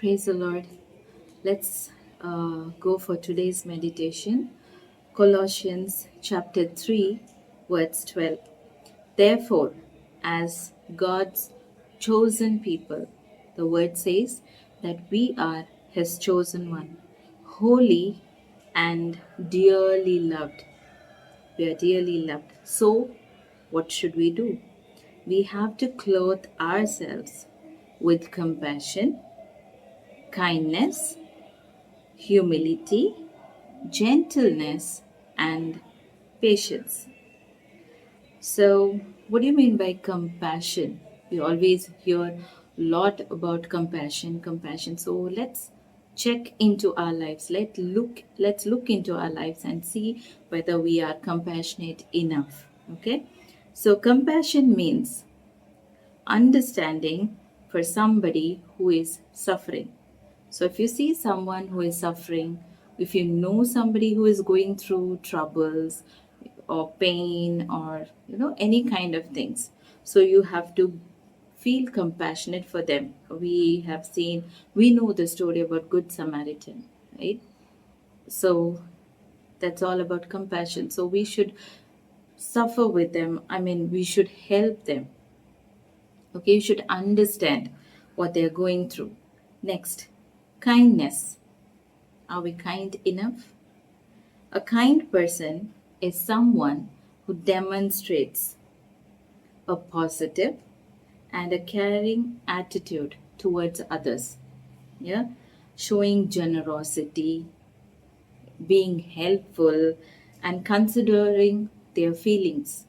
Praise the Lord. Let's go for today's meditation. Colossians chapter 3, verse 12. Therefore, as God's chosen people, the word says that we are His chosen one, holy and dearly loved. We are dearly loved. So, what should we do? We have to clothe ourselves with compassion, kindness, humility, gentleness, and patience. So, what do you mean by compassion? We always hear a lot about compassion. So, let's check into our lives. Let's look into our lives and see whether we are compassionate enough. Okay? So, compassion means understanding for somebody who is suffering. So if you see someone who is suffering, if you know somebody who is going through troubles or pain or any kind of things, so you have to feel compassionate for them. We know the story about Good Samaritan, right? So that's all about compassion. So we should suffer with them. I mean, we should help them. Okay, you should understand what they're going through. Next, kindness. Are we kind enough? A kind person is someone who demonstrates a positive and a caring attitude towards others. Yeah, showing generosity, being helpful, and considering their feelings.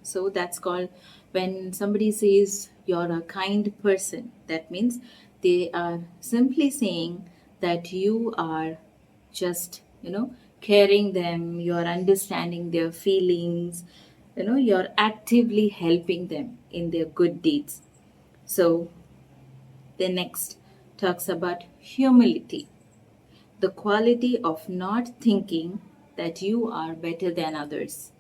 So that's called, when somebody says you're a kind person, that means they are simply saying that you are just, caring them, you're understanding their feelings, you're actively helping them in their good deeds. So the next talks about humility, the quality of not thinking that you are better than others.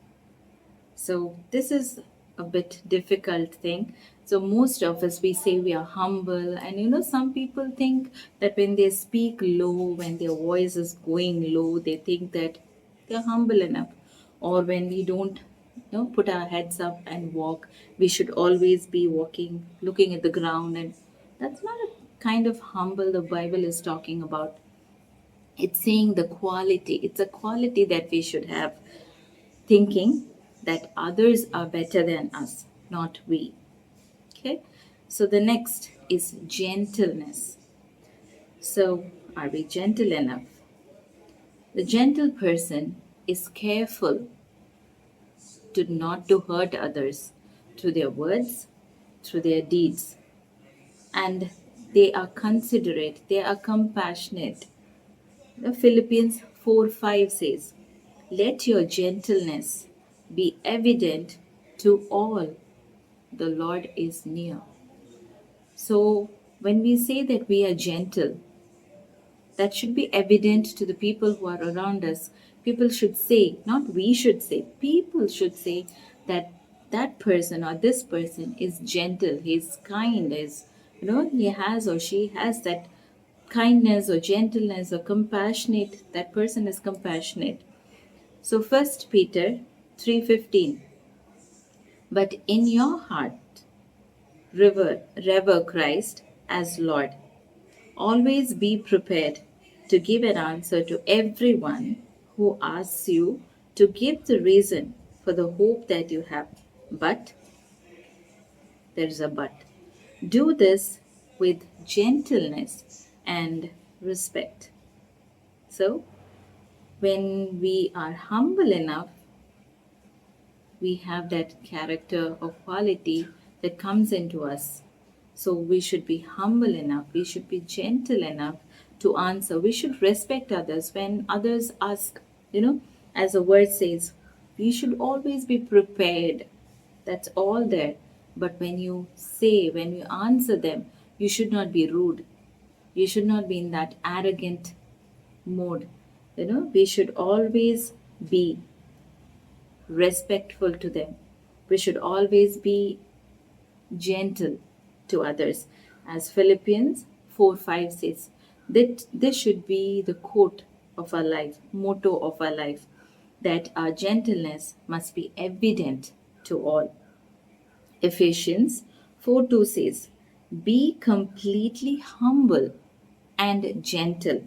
So this is a bit difficult thing. So most of us, we say we are humble, and some people think that when they speak low, when their voice is going low, they think that they're humble enough. Or when we don't put our heads up and walk, we should always be walking looking at the ground, and that's not a kind of humble the Bible is talking about. It's saying the quality, it's a quality that we should have, thinking that others are better than us, not we. Okay, so the next is gentleness. So, are we gentle enough? The gentle person is careful to not to hurt others through their words, through their deeds, and they are considerate, they are compassionate. The Philippians 4:5 says, let your gentleness be evident to all, the Lord is near. So, when we say that we are gentle, that should be evident to the people who are around us. People should say, not we should say, people should say that that person or this person is gentle, he's kind, he has or she has that kindness or gentleness or compassionate, that person is compassionate. So First Peter 3:15, but in your heart revere Christ as Lord. Always be prepared to give an answer to everyone who asks you to give the reason for the hope that you have. But, there is a but, do this with gentleness and respect. So, when we are humble enough, we have that character or quality that comes into us. So we should be humble enough, we should be gentle enough to answer. We should respect others when others ask, as the word says, we should always be prepared. That's all there. But when you say, when you answer them, you should not be rude. You should not be in that arrogant mode. We should always be respectful to them. We should always be gentle to others. As Philippians 4 5 says that this should be the quote of our life, motto of our life, that our gentleness must be evident to all. Ephesians 4 2 says, be completely humble and gentle,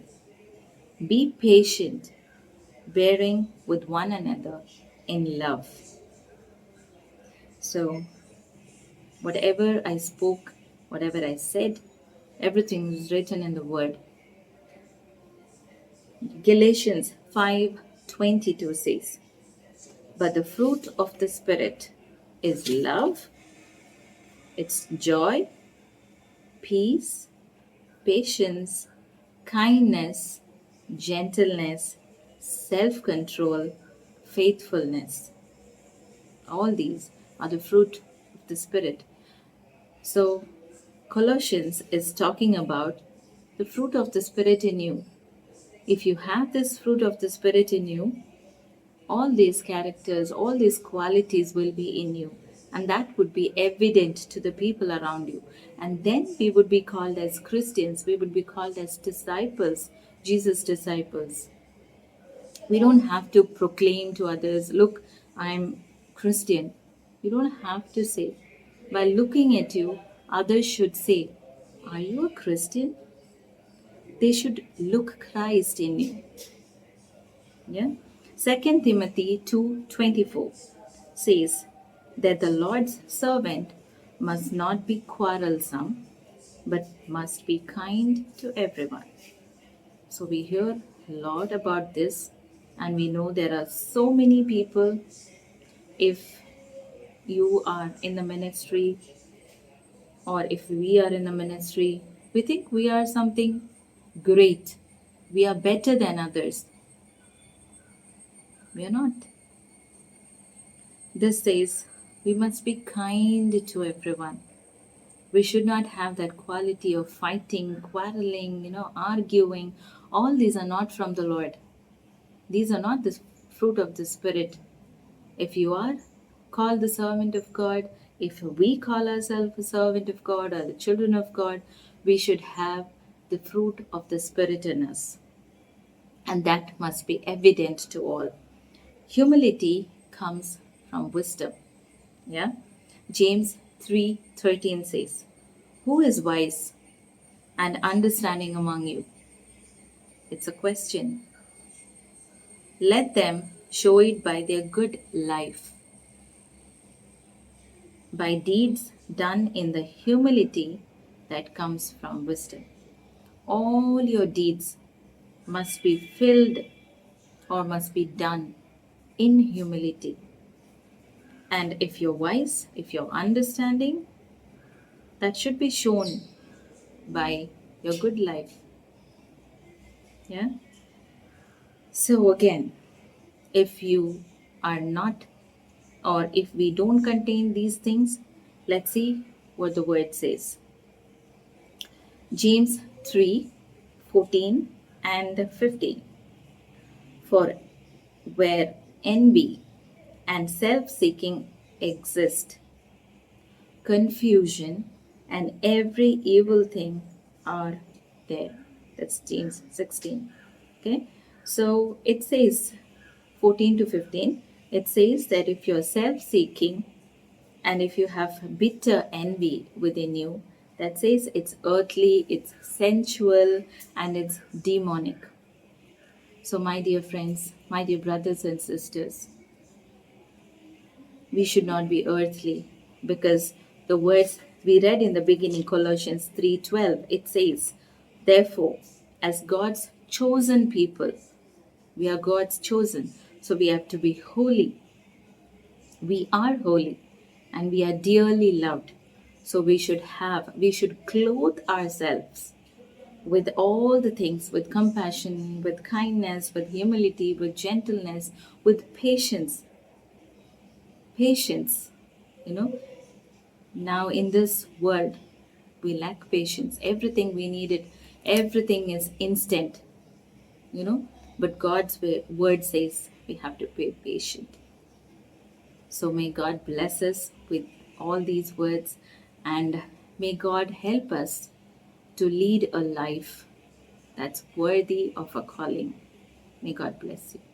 be patient, bearing with one another in love. So, whatever I spoke, whatever I said, everything is written in the word. Galatians 5:22 says, but the fruit of the Spirit is love, it's joy, peace, patience, kindness, gentleness, self control, faithfulness. All these are the fruit of the Spirit. So, Colossians is talking about the fruit of the Spirit in you. If you have this fruit of the Spirit in you, all these characters, all these qualities will be in you. And that would be evident to the people around you. And then we would be called as Christians, we would be called as disciples, Jesus' disciples. We don't have to proclaim to others, look, I'm Christian. You don't have to say. By looking at you, others should say, are you a Christian? They should look Christ in you. Yeah. 2 Timothy 2:24 says that the Lord's servant must not be quarrelsome, but must be kind to everyone. So we hear a lot about this, and we know there are so many people. If you are in the ministry, or if we are in the ministry, we think we are something great. We are better than others. We are not. This says we must be kind to everyone. We should not have that quality of fighting, quarreling, arguing. All these are not from the Lord. These are not the fruit of the Spirit. If you are called the servant of God, if we call ourselves a servant of God or the children of God, we should have the fruit of the Spirit in us. And that must be evident to all. Humility comes from wisdom. Yeah? James 3:13 says, who is wise and understanding among you? It's a question. Let them show it by their good life, by deeds done in the humility that comes from wisdom. All your deeds must be filled or must be done in humility. And if you're wise, if you're understanding, that should be shown by your good life. Yeah? So again, if you are not, or if we don't contain these things, let's see what the word says. James 3:14 and 15. For where envy and self seeking exist, confusion and every evil thing are there. That's James 16. Okay, so it says 14 to 15. It says that if you're self seeking and if you have bitter envy within you, that says it's earthly, it's sensual, and it's demonic. So, my dear friends, my dear brothers and sisters, we should not be earthly, because the words we read in the beginning, Colossians 3:12, it says, therefore, as God's chosen people, we are God's chosen, so we have to be holy. We are holy and we are dearly loved. So we should clothe ourselves with all the things, with compassion, with kindness, with humility, with gentleness, with patience. Patience, you know. Now in this world, we lack patience. Everything we needed, everything is instant, you know. But God's word says we have to be patient. So may God bless us with all these words, and may God help us to lead a life that's worthy of a calling. May God bless you.